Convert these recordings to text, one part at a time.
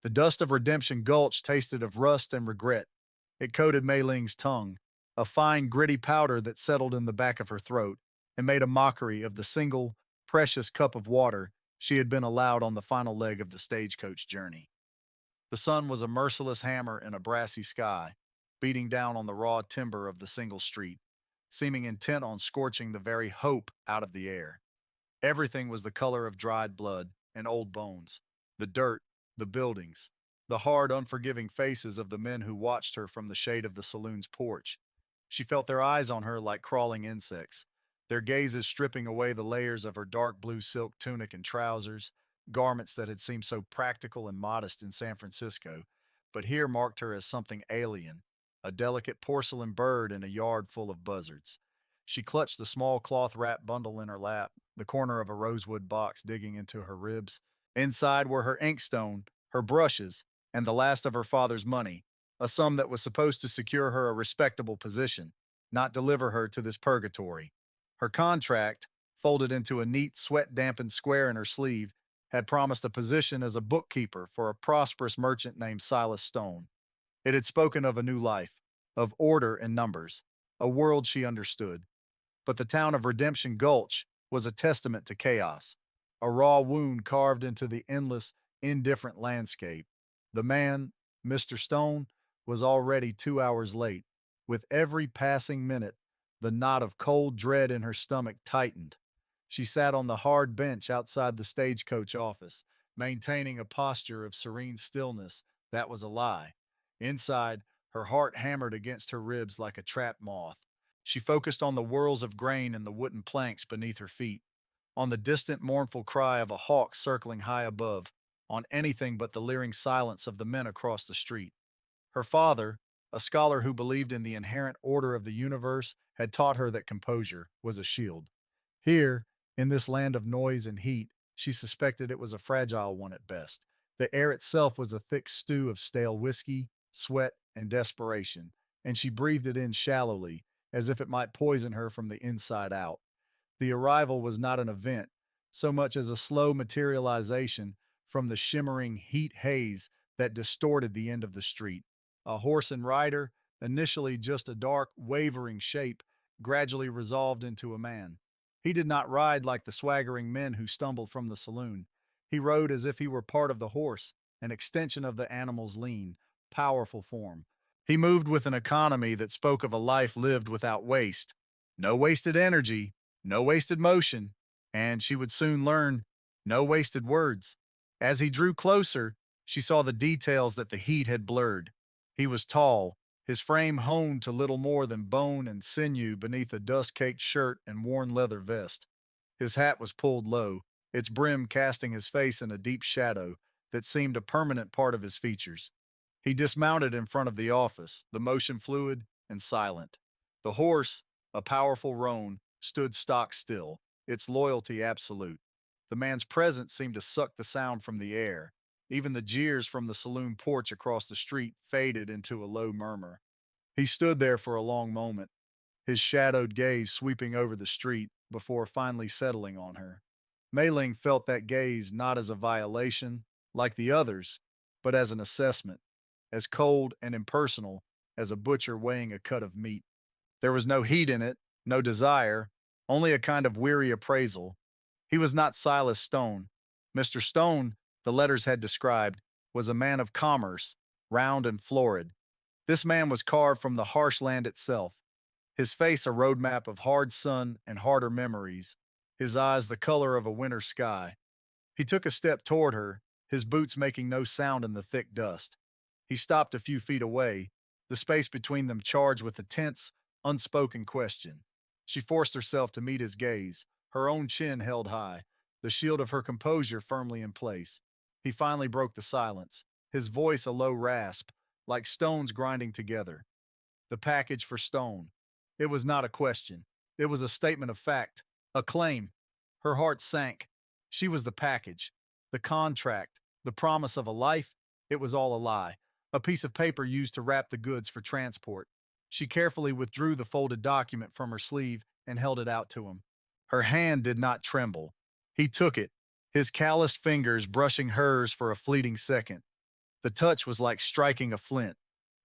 The dust of Redemption Gulch tasted of rust and regret. It coated Mei-Ling's tongue, a fine, gritty powder that settled in the back of her throat and made a mockery of the single, precious cup of water she had been allowed on the final leg of the stagecoach journey. The sun was a merciless hammer in a brassy sky, beating down on the raw timber of the single street, seeming intent on scorching the very hope out of the air. Everything was the color of dried blood and old bones. The dirt, the buildings, the hard, unforgiving faces of the men who watched her from the shade of the saloon's porch. She felt their eyes on her like crawling insects, their gazes stripping away the layers of her dark blue silk tunic and trousers, garments that had seemed so practical and modest in San Francisco, but here marked her as something alien, a delicate porcelain bird in a yard full of buzzards. She clutched the small cloth wrapped bundle in her lap, the corner of a rosewood box digging into her ribs. Inside were her inkstone, her brushes, and the last of her father's money, a sum that was supposed to secure her a respectable position, not deliver her to this purgatory. Her contract, folded into a neat, sweat-dampened square in her sleeve, had promised a position as a bookkeeper for a prosperous merchant named Silas Stone. It had spoken of a new life, of order and numbers, a world she understood. But the town of Redemption Gulch was a testament to chaos, a raw wound carved into the endless, indifferent landscape. The man, Mr. Stone, was already 2 hours late. With every passing minute, the knot of cold dread in her stomach tightened. She sat on the hard bench outside the stagecoach office, maintaining a posture of serene stillness that was a lie. Inside, her heart hammered against her ribs like a trapped moth. She focused on the whirls of grain in the wooden planks beneath her feet, on the distant mournful cry of a hawk circling high above, on anything but the leering silence of the men across the street. Her father, a scholar who believed in the inherent order of the universe, had taught her that composure was a shield. Here, in this land of noise and heat, she suspected it was a fragile one at best. The air itself was a thick stew of stale whiskey, sweat, and desperation, and she breathed it in shallowly, as if it might poison her from the inside out. The arrival was not an event, so much as a slow materialization from the shimmering heat haze that distorted the end of the street. A horse and rider, initially just a dark, wavering shape, gradually resolved into a man. He did not ride like the swaggering men who stumbled from the saloon. He rode as if he were part of the horse, an extension of the animal's lean, powerful form. He moved with an economy that spoke of a life lived without waste. No wasted energy, no wasted motion, and she would soon learn, no wasted words. As he drew closer, she saw the details that the heat had blurred. He was tall, his frame honed to little more than bone and sinew beneath a dust-caked shirt and worn leather vest. His hat was pulled low, its brim casting his face in a deep shadow that seemed a permanent part of his features. He dismounted in front of the office, the motion fluid and silent. The horse, a powerful roan, stood stock still, its loyalty absolute. The man's presence seemed to suck the sound from the air. Even the jeers from the saloon porch across the street faded into a low murmur. He stood there for a long moment, his shadowed gaze sweeping over the street before finally settling on her. Mei-Ling felt that gaze not as a violation, like the others, but as an assessment, as cold and impersonal as a butcher weighing a cut of meat. There was no heat in it, no desire, only a kind of weary appraisal. He was not Silas Stone. Mr. Stone, the letters had described, was a man of commerce, round and florid. This man was carved from the harsh land itself, his face a roadmap of hard sun and harder memories, his eyes the color of a winter sky. He took a step toward her, his boots making no sound in the thick dust. He stopped a few feet away, the space between them charged with a tense, unspoken question. She forced herself to meet his gaze, her own chin held high, the shield of her composure firmly in place. He finally broke the silence, his voice a low rasp, like stones grinding together. The package for Stone. It was not a question. It was a statement of fact, a claim. Her heart sank. She was the package, the contract, the promise of a life. It was all a lie, a piece of paper used to wrap the goods for transport. She carefully withdrew the folded document from her sleeve and held it out to him. Her hand did not tremble. He took it, his calloused fingers brushing hers for a fleeting second. The touch was like striking a flint,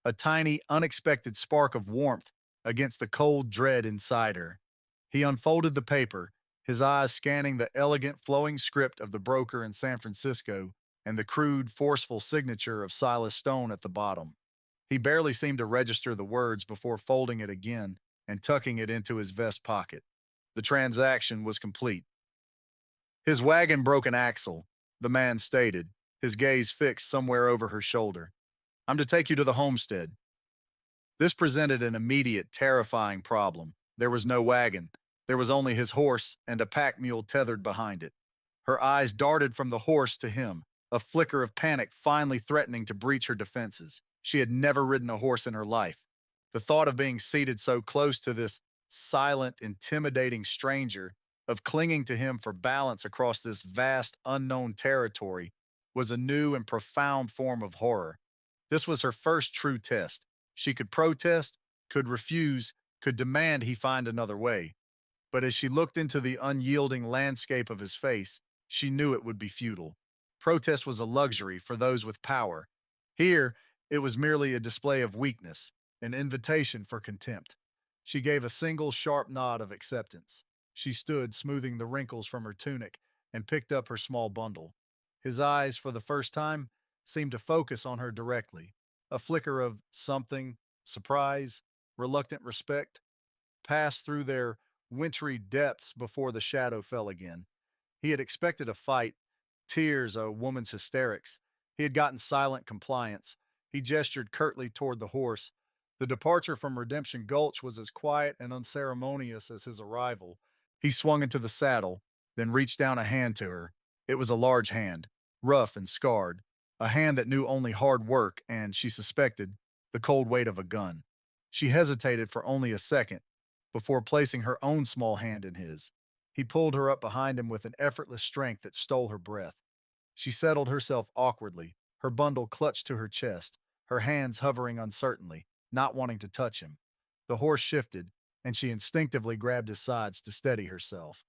a tiny, unexpected spark of warmth against the cold dread inside her. He unfolded the paper, his eyes scanning the elegant, flowing script of the broker in San Francisco and the crude, forceful signature of Silas Stone at the bottom. He barely seemed to register the words before folding it again and tucking it into his vest pocket. The transaction was complete. His wagon broke an axle, the man stated, his gaze fixed somewhere over her shoulder. I'm to take you to the homestead. This presented an immediate, terrifying problem. There was no wagon. There was only his horse and a pack mule tethered behind it. Her eyes darted from the horse to him, a flicker of panic finally threatening to breach her defenses. She had never ridden a horse in her life. The thought of being seated so close to this silent, intimidating stranger, of clinging to him for balance across this vast, unknown territory, was a new and profound form of horror. This was her first true test. She could protest, could refuse, could demand he find another way. But as she looked into the unyielding landscape of his face, she knew it would be futile. Protest was a luxury for those with power. Here, it was merely a display of weakness, an invitation for contempt. She gave a single sharp nod of acceptance. She stood, smoothing the wrinkles from her tunic, and picked up her small bundle. His eyes, for the first time, seemed to focus on her directly. A flicker of something, surprise, reluctant respect, passed through their wintry depths before the shadow fell again. He had expected a fight, tears, a woman's hysterics. He had gotten silent compliance. He gestured curtly toward the horse. The departure from Redemption Gulch was as quiet and unceremonious as his arrival. He swung into the saddle, then reached down a hand to her. It was a large hand, rough and scarred, a hand that knew only hard work and, she suspected, the cold weight of a gun. She hesitated for only a second before placing her own small hand in his. He pulled her up behind him with an effortless strength that stole her breath. She settled herself awkwardly, her bundle clutched to her chest, her hands hovering uncertainly, not wanting to touch him. The horse shifted, and she instinctively grabbed his sides to steady herself.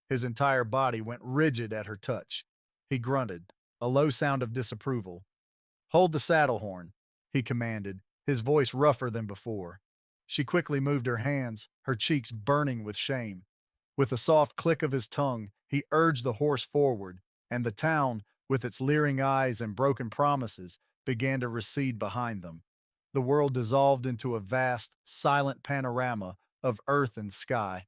His entire body went rigid at her touch. He grunted, a low sound of disapproval. Hold the saddle horn, he commanded, his voice rougher than before. She quickly moved her hands, her cheeks burning with shame. With a soft click of his tongue, he urged the horse forward, and the town, with its leering eyes and broken promises, began to recede behind them. The world dissolved into a vast, silent panorama of earth and sky.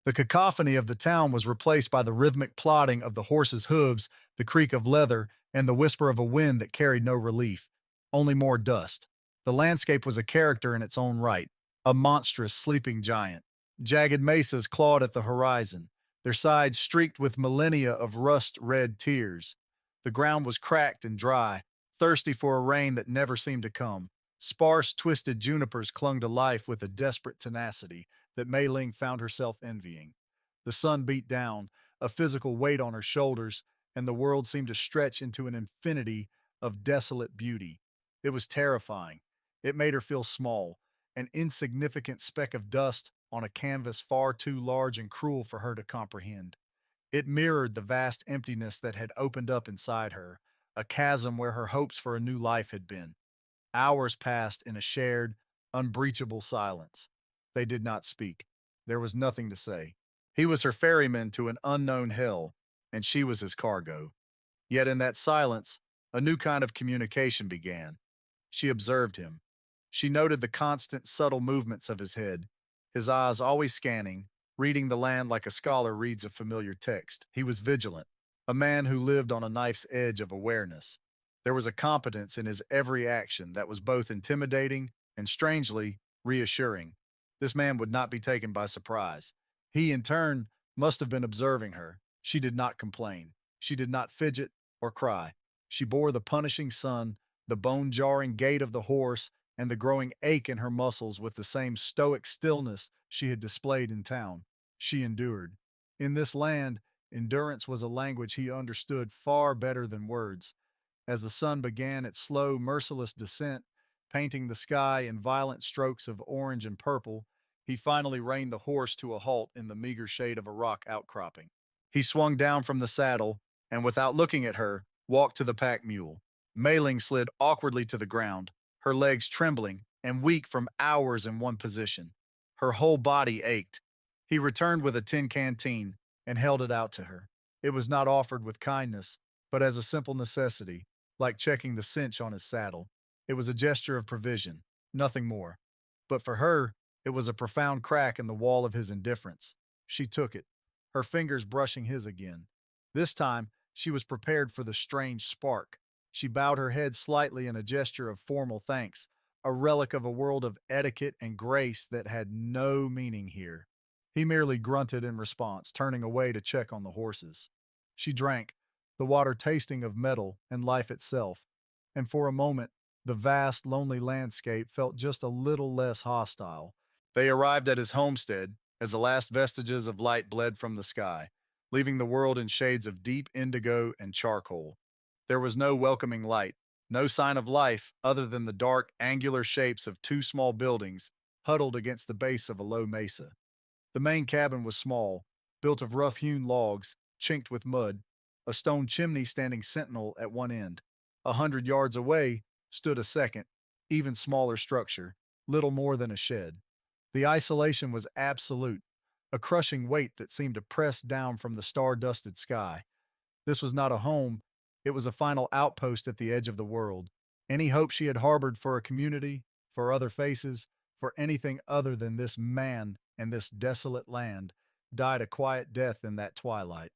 The cacophony of the town was replaced by the rhythmic plodding of the horse's hooves, the creak of leather, and the whisper of a wind that carried no relief, only more dust. The landscape was a character in its own right, a monstrous sleeping giant. Jagged mesas clawed at the horizon, their sides streaked with millennia of rust-red tears. The ground was cracked and dry, thirsty for a rain that never seemed to come. Sparse, twisted junipers clung to life with a desperate tenacity that Mei-Ling found herself envying. The sun beat down, a physical weight on her shoulders, and the world seemed to stretch into an infinity of desolate beauty. It was terrifying. It made her feel small, an insignificant speck of dust on a canvas far too large and cruel for her to comprehend. It mirrored the vast emptiness that had opened up inside her, a chasm where her hopes for a new life had been. Hours passed in a shared, unbreachable silence. They did not speak. There was nothing to say. He was her ferryman to an unknown hell, and she was his cargo. Yet in that silence, a new kind of communication began. She observed him. She noted the constant, subtle movements of his head, his eyes always scanning, reading the land like a scholar reads a familiar text. He was vigilant, a man who lived on a knife's edge of awareness. There was a competence in his every action that was both intimidating and strangely reassuring. This man would not be taken by surprise. He, in turn, must have been observing her. She did not complain. She did not fidget or cry. She bore the punishing sun, the bone-jarring gait of the horse, and the growing ache in her muscles with the same stoic stillness she had displayed in town. She endured. In this land, endurance was a language he understood far better than words. As the sun began its slow, merciless descent, painting the sky in violent strokes of orange and purple, he finally reined the horse to a halt in the meager shade of a rock outcropping. He swung down from the saddle and, without looking at her, walked to the pack mule. Mei-Ling slid awkwardly to the ground, her legs trembling and weak from hours in one position. Her whole body ached. He returned with a tin canteen and held it out to her. It was not offered with kindness, but as a simple necessity, like checking the cinch on his saddle. It was a gesture of provision, nothing more. But for her, it was a profound crack in the wall of his indifference. She took it, her fingers brushing his again. This time, she was prepared for the strange spark. She bowed her head slightly in a gesture of formal thanks, a relic of a world of etiquette and grace that had no meaning here. He merely grunted in response, turning away to check on the horses. She drank, the water tasting of metal and life itself, and for a moment, the vast, lonely landscape felt just a little less hostile. They arrived at his homestead as the last vestiges of light bled from the sky, leaving the world in shades of deep indigo and charcoal. There was no welcoming light, no sign of life other than the dark, angular shapes of two small buildings huddled against the base of a low mesa. The main cabin was small, built of rough-hewn logs, chinked with mud, a stone chimney standing sentinel at one end. 100 yards away stood a second, even smaller structure, little more than a shed. The isolation was absolute, a crushing weight that seemed to press down from the star-dusted sky. This was not a home, it was a final outpost at the edge of the world. Any hope she had harbored for a community, for other faces, for anything other than this man and this desolate land, died a quiet death in that twilight.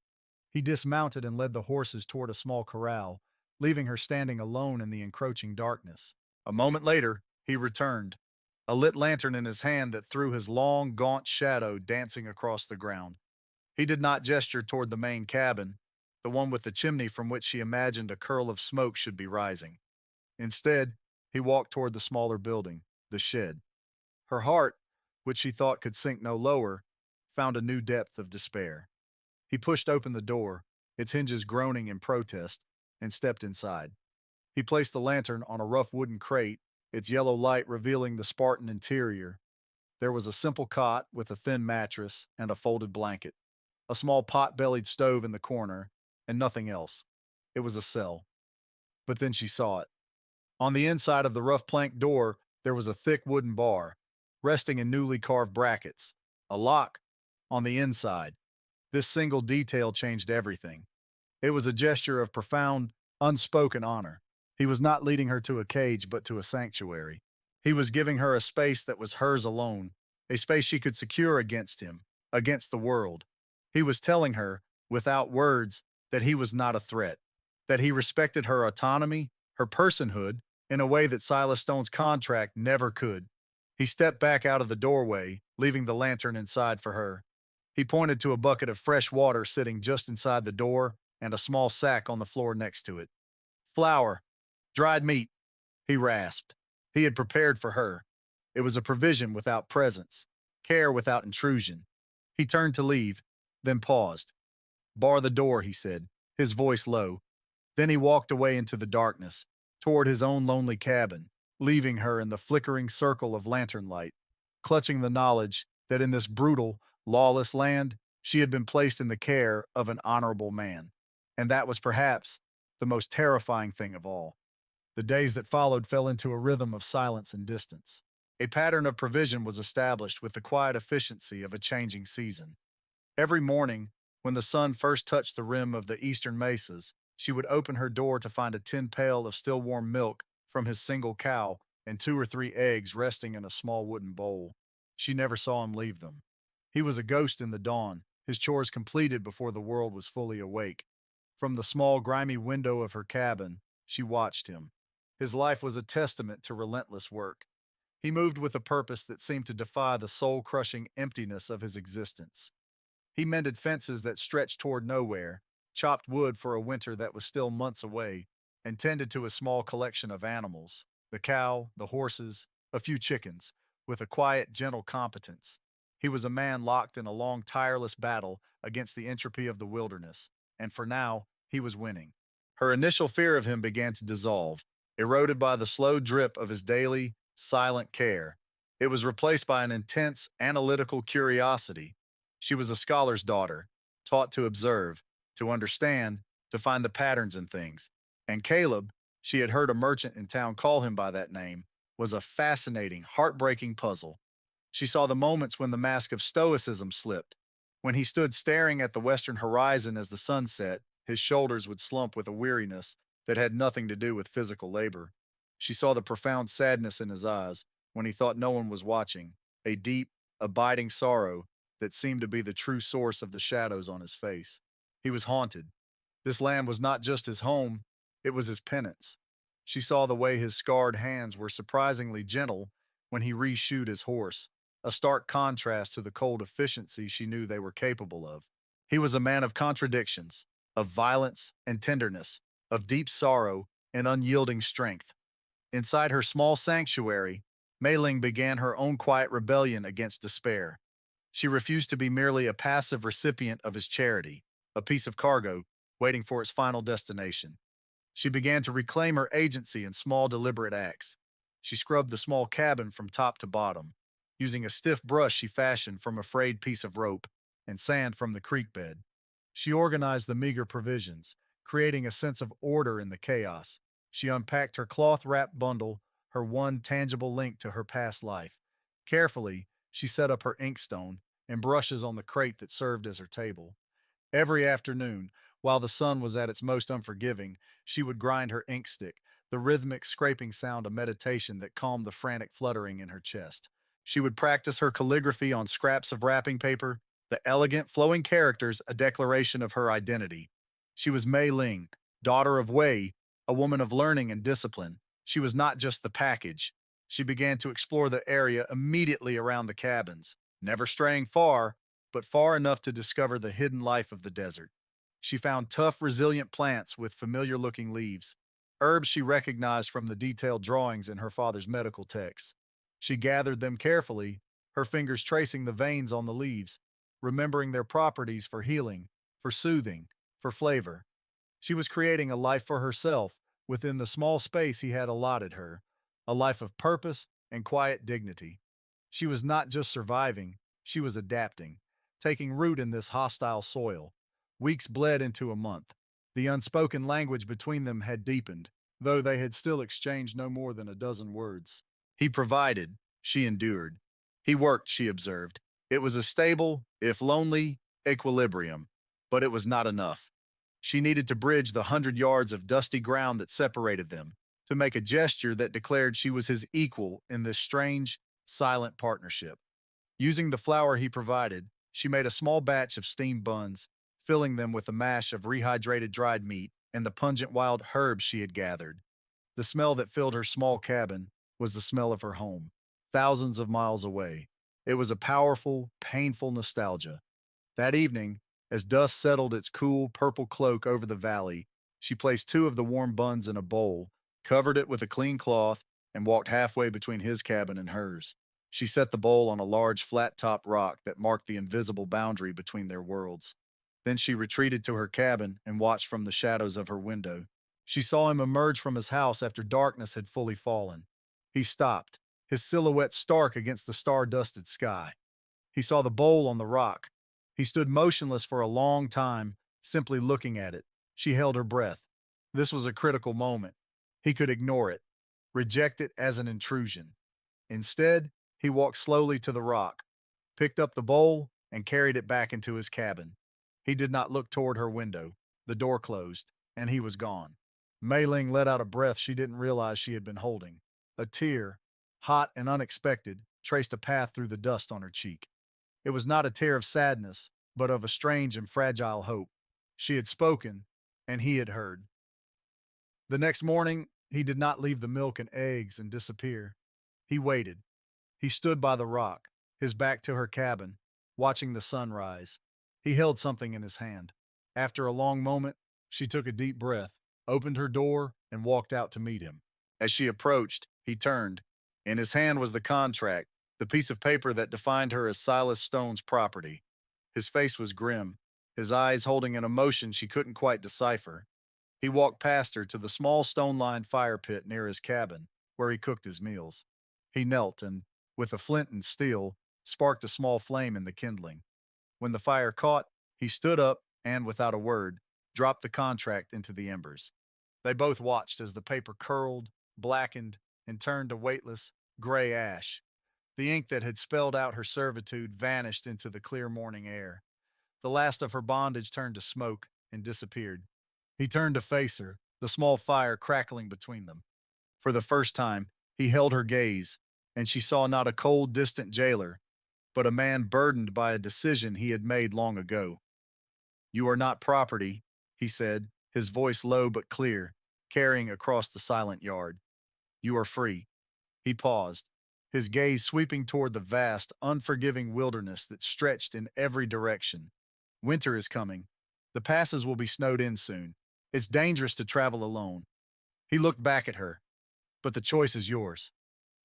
He dismounted and led the horses toward a small corral, leaving her standing alone in the encroaching darkness. A moment later, he returned, a lit lantern in his hand that threw his long, gaunt shadow dancing across the ground. He did not gesture toward the main cabin, the one with the chimney from which she imagined a curl of smoke should be rising. Instead, he walked toward the smaller building, the shed. Her heart, which she thought could sink no lower, found a new depth of despair. He pushed open the door, its hinges groaning in protest, and stepped inside. He placed the lantern on a rough wooden crate, its yellow light revealing the Spartan interior. There was a simple cot with a thin mattress and a folded blanket, a small pot-bellied stove in the corner, and nothing else. It was a cell. But then she saw it. On the inside of the rough plank door, there was a thick wooden bar, resting in newly carved brackets. A lock on the inside. This single detail changed everything. It was a gesture of profound, unspoken honor. He was not leading her to a cage, but to a sanctuary. He was giving her a space that was hers alone, a space she could secure against him, against the world. He was telling her, without words, that he was not a threat, that he respected her autonomy, her personhood, in a way that Silas Stone's contract never could. He stepped back out of the doorway, leaving the lantern inside for her. He pointed to a bucket of fresh water sitting just inside the door and a small sack on the floor next to it. Flour, dried meat, he rasped. He had prepared for her. It was a provision without presence, care without intrusion. He turned to leave, then paused. Bar the door, he said, his voice low. Then he walked away into the darkness, toward his own lonely cabin, leaving her in the flickering circle of lantern light, clutching the knowledge that in this brutal, lawless land, she had been placed in the care of an honorable man. And that was perhaps the most terrifying thing of all. The days that followed fell into a rhythm of silence and distance. A pattern of provision was established with the quiet efficiency of a changing season. Every morning, when the sun first touched the rim of the eastern mesas, she would open her door to find a tin pail of still warm milk from his single cow and 2 or 3 eggs resting in a small wooden bowl. She never saw him leave them. He was a ghost in the dawn, his chores completed before the world was fully awake. From the small, grimy window of her cabin, she watched him. His life was a testament to relentless work. He moved with a purpose that seemed to defy the soul-crushing emptiness of his existence. He mended fences that stretched toward nowhere, chopped wood for a winter that was still months away, and tended to a small collection of animals, the cow, the horses, a few chickens, with a quiet, gentle competence. He was a man locked in a long, tireless battle against the entropy of the wilderness, and for now, he was winning. Her initial fear of him began to dissolve, eroded by the slow drip of his daily, silent care. It was replaced by an intense, analytical curiosity. She was a scholar's daughter, taught to observe, to understand, to find the patterns in things. And Caleb, she had heard a merchant in town call him by that name, was a fascinating, heartbreaking puzzle. She saw the moments when the mask of stoicism slipped. When he stood staring at the western horizon as the sun set, his shoulders would slump with a weariness that had nothing to do with physical labor. She saw the profound sadness in his eyes when he thought no one was watching, a deep, abiding sorrow that seemed to be the true source of the shadows on his face. He was haunted. This land was not just his home, it was his penance. She saw the way his scarred hands were surprisingly gentle when he reshoed his horse, a stark contrast to the cold efficiency she knew they were capable of. He was a man of contradictions, of violence and tenderness, of deep sorrow and unyielding strength. Inside her small sanctuary, Mei-Ling began her own quiet rebellion against despair. She refused to be merely a passive recipient of his charity, a piece of cargo waiting for its final destination. She began to reclaim her agency in small, deliberate acts. She scrubbed the small cabin from top to bottom, using a stiff brush she fashioned from a frayed piece of rope and sand from the creek bed. She organized the meager provisions, creating a sense of order in the chaos. She unpacked her cloth wrapped bundle, her one tangible link to her past life. Carefully, she set up her inkstone and brushes on the crate that served as her table. Every afternoon, while the sun was at its most unforgiving, she would grind her ink stick, the rhythmic scraping sound a meditation that calmed the frantic fluttering in her chest. She would practice her calligraphy on scraps of wrapping paper, the elegant, flowing characters a declaration of her identity. She was Mei-Ling, daughter of Wei, a woman of learning and discipline. She was not just the package. She began to explore the area immediately around the cabins, never straying far, but far enough to discover the hidden life of the desert. She found tough, resilient plants with familiar looking leaves, herbs she recognized from the detailed drawings in her father's medical texts. She gathered them carefully, her fingers tracing the veins on the leaves, remembering their properties for healing, for soothing, for flavor. She was creating a life for herself within the small space he had allotted her, a life of purpose and quiet dignity. She was not just surviving, she was adapting, taking root in this hostile soil. Weeks bled into a month. The unspoken language between them had deepened, though they had still exchanged no more than a dozen words. He provided, she endured. He worked, she observed. It was a stable, if lonely, equilibrium, but it was not enough. She needed to bridge the 100 yards of dusty ground that separated them, to make a gesture that declared she was his equal in this strange, silent partnership. Using the flour he provided, she made a small batch of steamed buns, filling them with a mash of rehydrated dried meat and the pungent wild herbs she had gathered. The smell that filled her small cabin was the smell of her home, thousands of miles away. It was a powerful, painful nostalgia. That evening, as dust settled its cool purple cloak over the valley, she placed two of the warm buns in a bowl, covered it with a clean cloth, and walked halfway between his cabin and hers. She set the bowl on a large flat-topped rock that marked the invisible boundary between their worlds. Then she retreated to her cabin and watched from the shadows of her window. She saw him emerge from his house after darkness had fully fallen. He stopped, his silhouette stark against the star-dusted sky. He saw the bowl on the rock. He stood motionless for a long time, simply looking at it. She held her breath. This was a critical moment. He could ignore it, reject it as an intrusion. Instead, he walked slowly to the rock, picked up the bowl, and carried it back into his cabin. He did not look toward her window. The door closed, and he was gone. Mei-Ling let out a breath she didn't realize she had been holding. A tear, hot and unexpected, traced a path through the dust on her cheek. It was not a tear of sadness, but of a strange and fragile hope. She had spoken, and he had heard. The next morning, he did not leave the milk and eggs and disappear. He waited. He stood by the rock, his back to her cabin, watching the sun rise. He held something in his hand. After a long moment, she took a deep breath, opened her door, and walked out to meet him. As she approached, he turned. In his hand was the contract, the piece of paper that defined her as Silas Stone's property. His face was grim, his eyes holding an emotion she couldn't quite decipher. He walked past her to the small stone-lined fire pit near his cabin, where he cooked his meals. He knelt and, with a flint and steel, sparked a small flame in the kindling. When the fire caught, he stood up and, without a word, dropped the contract into the embers. They both watched as the paper curled, blackened, and turned to weightless, gray ash. The ink that had spelled out her servitude vanished into the clear morning air. The last of her bondage turned to smoke and disappeared. He turned to face her, the small fire crackling between them. For the first time, he held her gaze, and she saw not a cold, distant jailer, but a man burdened by a decision he had made long ago. "You are not property," he said, his voice low but clear, carrying across the silent yard. "You are free." He paused, his gaze sweeping toward the vast, unforgiving wilderness that stretched in every direction. "Winter is coming. The passes will be snowed in soon. It's dangerous to travel alone." He looked back at her. "But the choice is yours."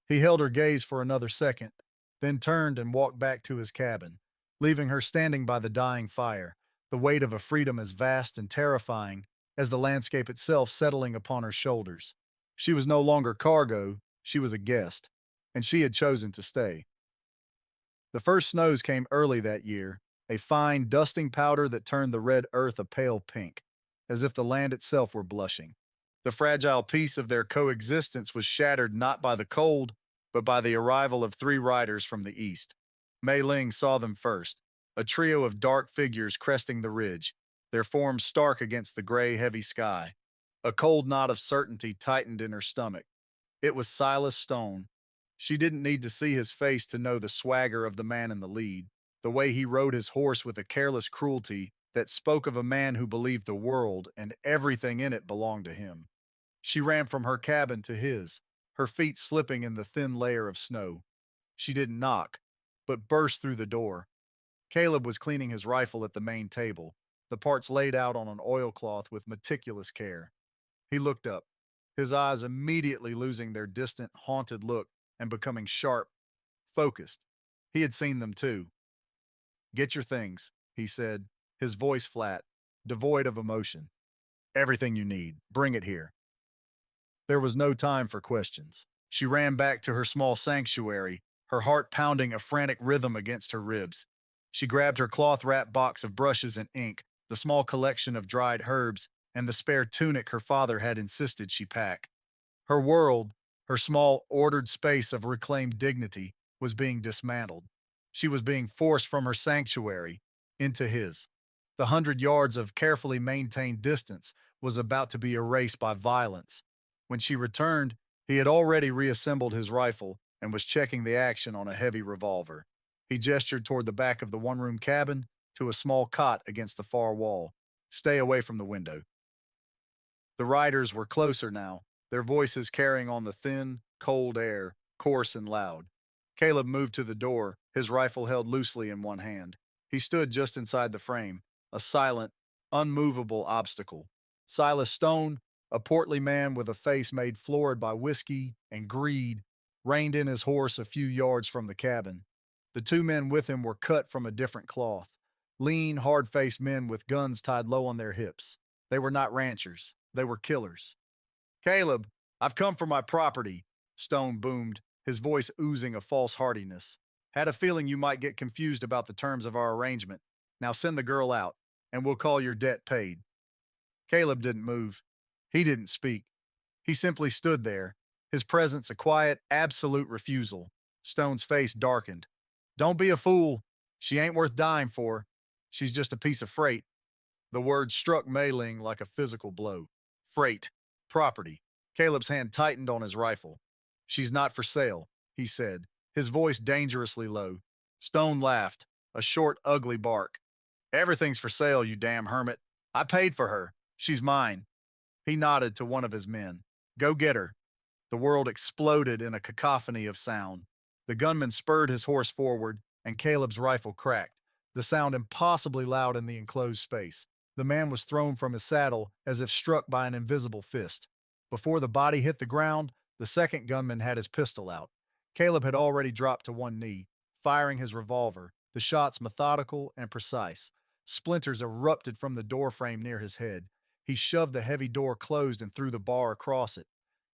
He held her gaze for another second, then turned and walked back to his cabin, leaving her standing by the dying fire, the weight of a freedom as vast and terrifying as the landscape itself settling upon her shoulders. She was no longer cargo, she was a guest, and she had chosen to stay. The first snows came early that year, a fine, dusting powder that turned the red earth a pale pink, as if the land itself were blushing. The fragile peace of their coexistence was shattered not by the cold, but by the arrival of three riders from the east. Mei-Ling saw them first, a trio of dark figures cresting the ridge, their forms stark against the gray, heavy sky. A cold knot of certainty tightened in her stomach. It was Silas Stone. She didn't need to see his face to know the swagger of the man in the lead, the way he rode his horse with a careless cruelty that spoke of a man who believed the world and everything in it belonged to him. She ran from her cabin to his, her feet slipping in the thin layer of snow. She didn't knock, but burst through the door. Caleb was cleaning his rifle at the main table, the parts laid out on an oilcloth with meticulous care. He looked up, his eyes immediately losing their distant, haunted look and becoming sharp, focused. He had seen them too. "Get your things," he said, his voice flat, devoid of emotion. "Everything you need. Bring it here." There was no time for questions. She ran back to her small sanctuary, her heart pounding a frantic rhythm against her ribs. She grabbed her cloth-wrapped box of brushes and ink, the small collection of dried herbs, and the spare tunic her father had insisted she pack. Her world, her small, ordered space of reclaimed dignity, was being dismantled. She was being forced from her sanctuary into his. The 100 yards of carefully maintained distance was about to be erased by violence. When she returned, he had already reassembled his rifle and was checking the action on a heavy revolver. He gestured toward the back of the one-room cabin to a small cot against the far wall. "Stay away from the window." The riders were closer now, their voices carrying on the thin, cold air, coarse and loud. Caleb moved to the door, his rifle held loosely in one hand. He stood just inside the frame, a silent, unmovable obstacle. Silas Stone, a portly man with a face made florid by whiskey and greed, reined in his horse a few yards from the cabin. The two men with him were cut from a different cloth, lean, hard-faced men with guns tied low on their hips. They were not ranchers. They were killers. "Caleb, I've come for my property," Stone boomed, his voice oozing a false heartiness. "Had a feeling you might get confused about the terms of our arrangement. Now send the girl out, and we'll call your debt paid." Caleb didn't move. He didn't speak. He simply stood there, his presence a quiet, absolute refusal. Stone's face darkened. "Don't be a fool. She ain't worth dying for. She's just a piece of freight." The word struck Mei-Ling like a physical blow. Freight. Property. Caleb's hand tightened on his rifle. "She's not for sale," he said, his voice dangerously low. Stone laughed, a short, ugly bark. "Everything's for sale, you damn hermit. I paid for her. She's mine." He nodded to one of his men. "Go get her." The world exploded in a cacophony of sound. The gunman spurred his horse forward, and Caleb's rifle cracked, the sound impossibly loud in the enclosed space. The man was thrown from his saddle as if struck by an invisible fist. Before the body hit the ground, the second gunman had his pistol out. Caleb had already dropped to one knee, firing his revolver, the shots methodical and precise. Splinters erupted from the doorframe near his head. He shoved the heavy door closed and threw the bar across it.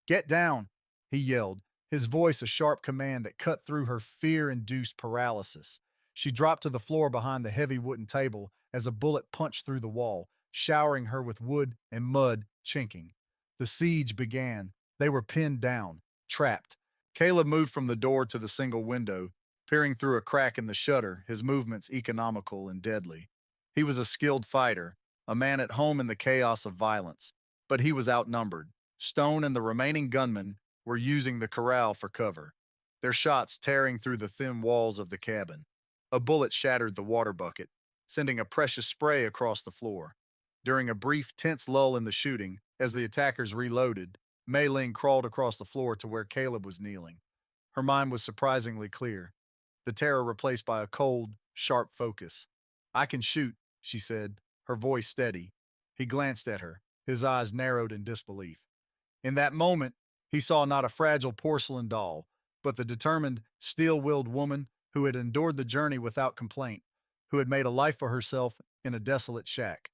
"Get down!" he yelled, his voice a sharp command that cut through her fear-induced paralysis. She dropped to the floor behind the heavy wooden table as a bullet punched through the wall, showering her with wood and mud, chinking. The siege began. They were pinned down, trapped. Caleb moved from the door to the single window, peering through a crack in the shutter, his movements economical and deadly. He was a skilled fighter, a man at home in the chaos of violence, but he was outnumbered. Stone and the remaining gunmen were using the corral for cover, their shots tearing through the thin walls of the cabin. A bullet shattered the water bucket, sending a precious spray across the floor. During a brief, tense lull in the shooting, as the attackers reloaded, Mei-Ling crawled across the floor to where Caleb was kneeling. Her mind was surprisingly clear, the terror replaced by a cold, sharp focus. "I can shoot," she said, her voice steady. He glanced at her, his eyes narrowed in disbelief. In that moment, he saw not a fragile porcelain doll, but the determined, steel-willed woman who had endured the journey without complaint, who had made a life for herself in a desolate shack.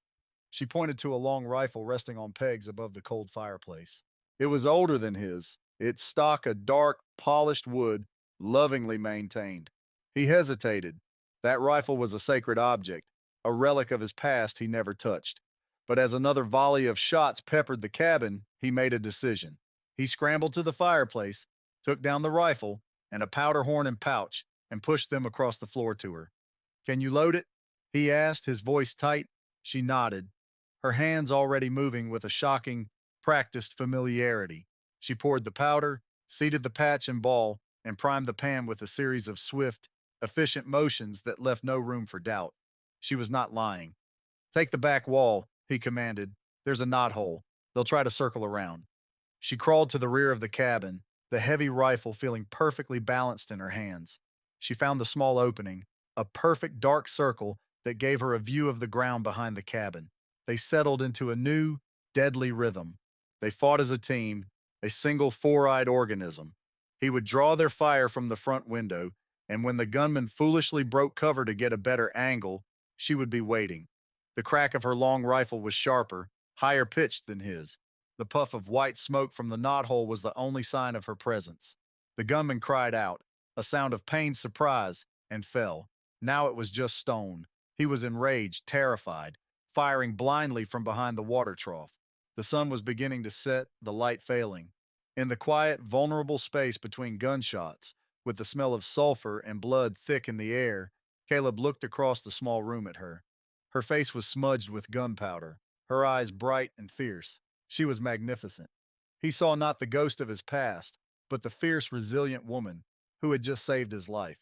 She pointed to a long rifle resting on pegs above the cold fireplace. It was older than his, its stock a dark, polished wood, lovingly maintained. He hesitated. That rifle was a sacred object, a relic of his past he never touched. But as another volley of shots peppered the cabin, he made a decision. He scrambled to the fireplace, took down the rifle and a powder horn and pouch, and pushed them across the floor to her. "Can you load it?" he asked, his voice tight. She nodded, her hands already moving with a shocking, practiced familiarity. She poured the powder, seated the patch and ball, and primed the pan with a series of swift, efficient motions that left no room for doubt. She was not lying. "Take the back wall," he commanded. "There's a knothole. They'll try to circle around." She crawled to the rear of the cabin, the heavy rifle feeling perfectly balanced in her hands. She found the small opening, a perfect dark circle that gave her a view of the ground behind the cabin. They settled into a new, deadly rhythm. They fought as a team, a single four-eyed organism. He would draw their fire from the front window, and when the gunman foolishly broke cover to get a better angle, she would be waiting. The crack of her long rifle was sharper, higher pitched than his. The puff of white smoke from the knothole was the only sign of her presence. The gunman cried out, a sound of pained surprise, and fell. Now it was just Stone. He was enraged, terrified, firing blindly from behind the water trough. The sun was beginning to set, the light failing. In the quiet, vulnerable space between gunshots, with the smell of sulfur and blood thick in the air, Caleb looked across the small room at her. Her face was smudged with gunpowder, her eyes bright and fierce. She was magnificent. He saw not the ghost of his past, but the fierce, resilient woman who had just saved his life.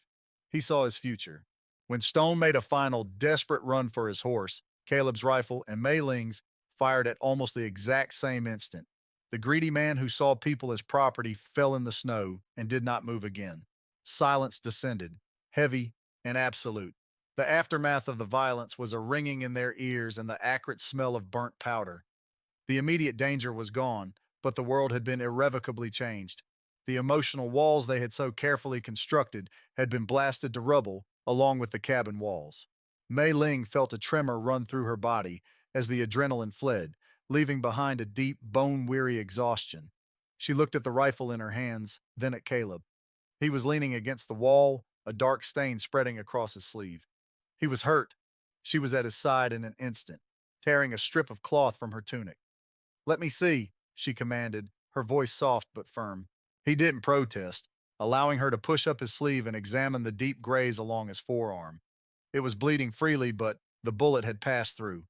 He saw his future. When Stone made a final, desperate run for his horse, Caleb's rifle and Mei-Ling's fired at almost the exact same instant. The greedy man who saw people as property fell in the snow and did not move again. Silence descended, heavy and absolute. The aftermath of the violence was a ringing in their ears and the acrid smell of burnt powder. The immediate danger was gone, but the world had been irrevocably changed. The emotional walls they had so carefully constructed had been blasted to rubble, along with the cabin walls. Mei-Ling felt a tremor run through her body as the adrenaline fled, leaving behind a deep, bone-weary exhaustion. She looked at the rifle in her hands, then at Caleb. He was leaning against the wall, a dark stain spreading across his sleeve. He was hurt. She was at his side in an instant, tearing a strip of cloth from her tunic. "Let me see," she commanded, her voice soft but firm. He didn't protest, allowing her to push up his sleeve and examine the deep graze along his forearm. It was bleeding freely, but the bullet had passed through.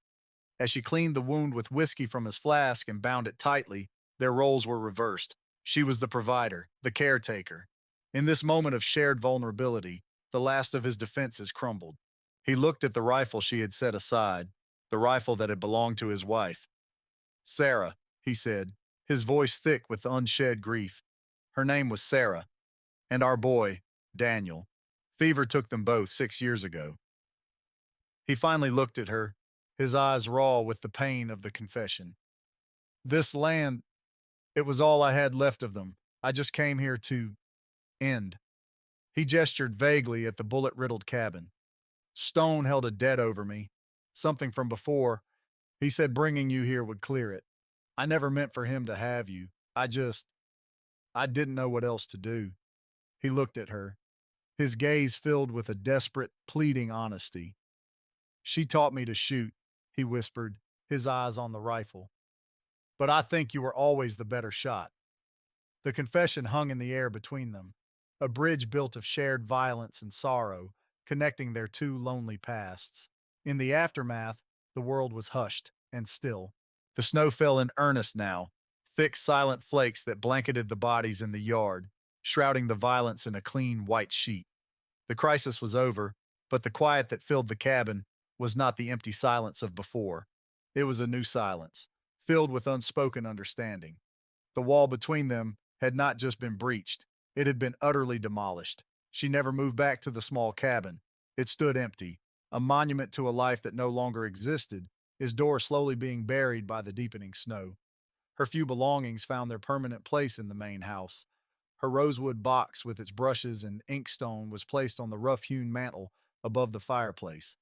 As she cleaned the wound with whiskey from his flask and bound it tightly, their roles were reversed. She was the provider, the caretaker. In this moment of shared vulnerability, the last of his defenses crumbled. He looked at the rifle she had set aside, the rifle that had belonged to his wife. "Sarah," he said, his voice thick with unshed grief. "Her name was Sarah. And our boy, Daniel. Fever took them both 6 years ago." He finally looked at her, his eyes raw with the pain of the confession. "This land, it was all I had left of them. I just came here to end." He gestured vaguely at the bullet-riddled cabin. "Stone held a debt over me, something from before. He said bringing you here would clear it. I never meant for him to have you. I didn't know what else to do." He looked at her, his gaze filled with a desperate, pleading honesty. "She taught me to shoot," he whispered, his eyes on the rifle. but I think you were always the better shot. The confession hung in the air between them, a bridge built of shared violence and sorrow, connecting their two lonely pasts. In the aftermath, the world was hushed and still. The snow fell in earnest now, thick, silent flakes that blanketed the bodies in the yard, shrouding the violence in a clean white sheet. The crisis was over, but the quiet that filled the cabin was not the empty silence of before. It was a new silence, filled with unspoken understanding. The wall between them had not just been breached, it had been utterly demolished. She never moved back to the small cabin. It stood empty, a monument to a life that no longer existed, his door slowly being buried by the deepening snow. Her few belongings found their permanent place in the main house. Her rosewood box with its brushes and inkstone was placed on the rough-hewn mantel above the fireplace.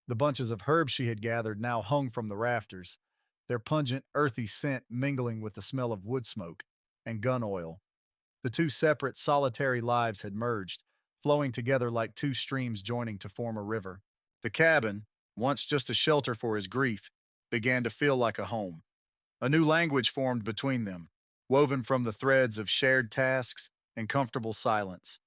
The bunches of herbs she had gathered now hung from the rafters, their pungent, earthy scent mingling with the smell of wood smoke and gun oil. The two separate, solitary lives had merged, flowing together like two streams joining to form a river. The cabin, once just a shelter for his grief, began to feel like a home. A new language formed between them, woven from the threads of shared tasks and comfortable silence.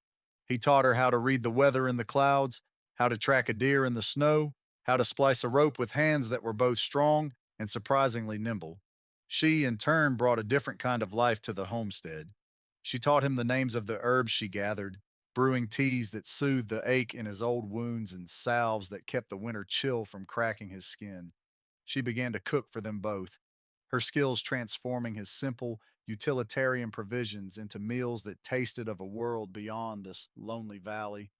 He taught her how to read the weather in the clouds, how to track a deer in the snow, how to splice a rope with hands that were both strong and surprisingly nimble. She, in turn, brought a different kind of life to the homestead. She taught him the names of the herbs she gathered, brewing teas that soothed the ache in his old wounds and salves that kept the winter chill from cracking his skin. She began to cook for them both, her skills transforming his simple, utilitarian provisions into meals that tasted of a world beyond this lonely valley.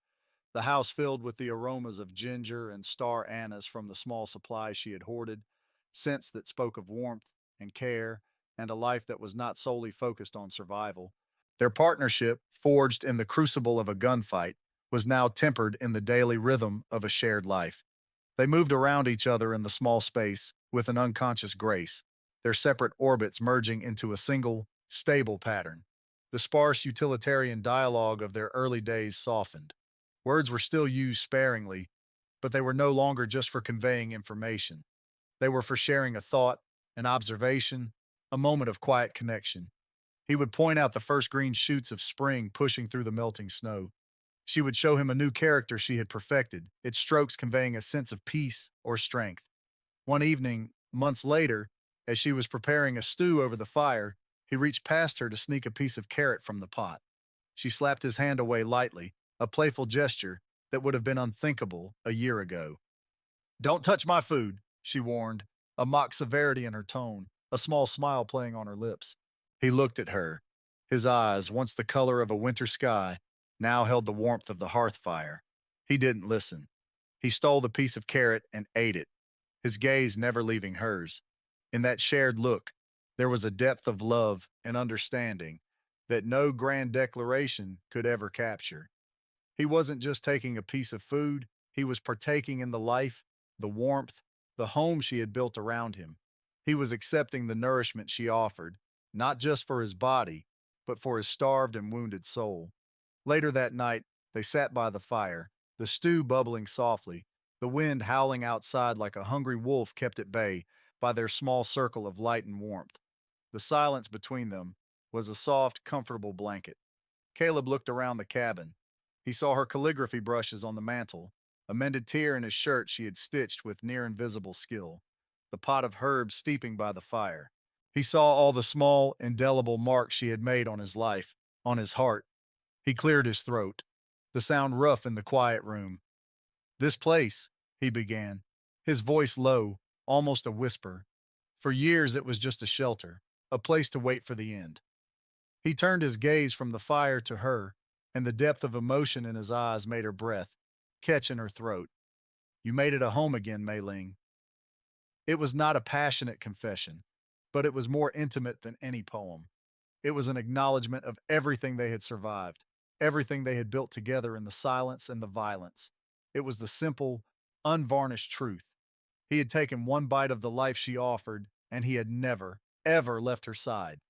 The house filled with the aromas of ginger and star anise from the small supplies she had hoarded, scents that spoke of warmth and care and a life that was not solely focused on survival. Their partnership, forged in the crucible of a gunfight, was now tempered in the daily rhythm of a shared life. They moved around each other in the small space with an unconscious grace, their separate orbits merging into a single, stable pattern. The sparse utilitarian dialogue of their early days softened. Words were still used sparingly, but they were no longer just for conveying information. They were for sharing a thought, an observation, a moment of quiet connection. He would point out the first green shoots of spring pushing through the melting snow. She would show him a new character she had perfected, its strokes conveying a sense of peace or strength. One evening, months later, as she was preparing a stew over the fire, he reached past her to sneak a piece of carrot from the pot. She slapped his hand away lightly, a playful gesture that would have been unthinkable a year ago. "Don't touch my food," she warned, a mock severity in her tone, a small smile playing on her lips. He looked at her. His eyes, once the color of a winter sky, now held the warmth of the hearth fire. He didn't listen. He stole the piece of carrot and ate it, his gaze never leaving hers. In that shared look, there was a depth of love and understanding that no grand declaration could ever capture. He wasn't just taking a piece of food, he was partaking in the life, the warmth, the home she had built around him. He was accepting the nourishment she offered, not just for his body, but for his starved and wounded soul. Later that night, they sat by the fire, the stew bubbling softly, the wind howling outside like a hungry wolf kept at bay by their small circle of light and warmth. The silence between them was a soft, comfortable blanket. Caleb looked around the cabin. He saw her calligraphy brushes on the mantel, a mended tear in his shirt she had stitched with near invisible skill, the pot of herbs steeping by the fire. He saw all the small, indelible marks she had made on his life, on his heart. He cleared his throat, the sound rough in the quiet room. "This place," he began, his voice low, almost a whisper. "For years it was just a shelter, a place to wait for the end." He turned his gaze from the fire to her, and the depth of emotion in his eyes made her breath catch in her throat. "You made it a home again, Mei-Ling." It was not a passionate confession, but it was more intimate than any poem. It was an acknowledgement of everything they had survived, everything they had built together in the silence and the violence. It was the simple, unvarnished truth. He had taken one bite of the life she offered, and he had never, ever left her side.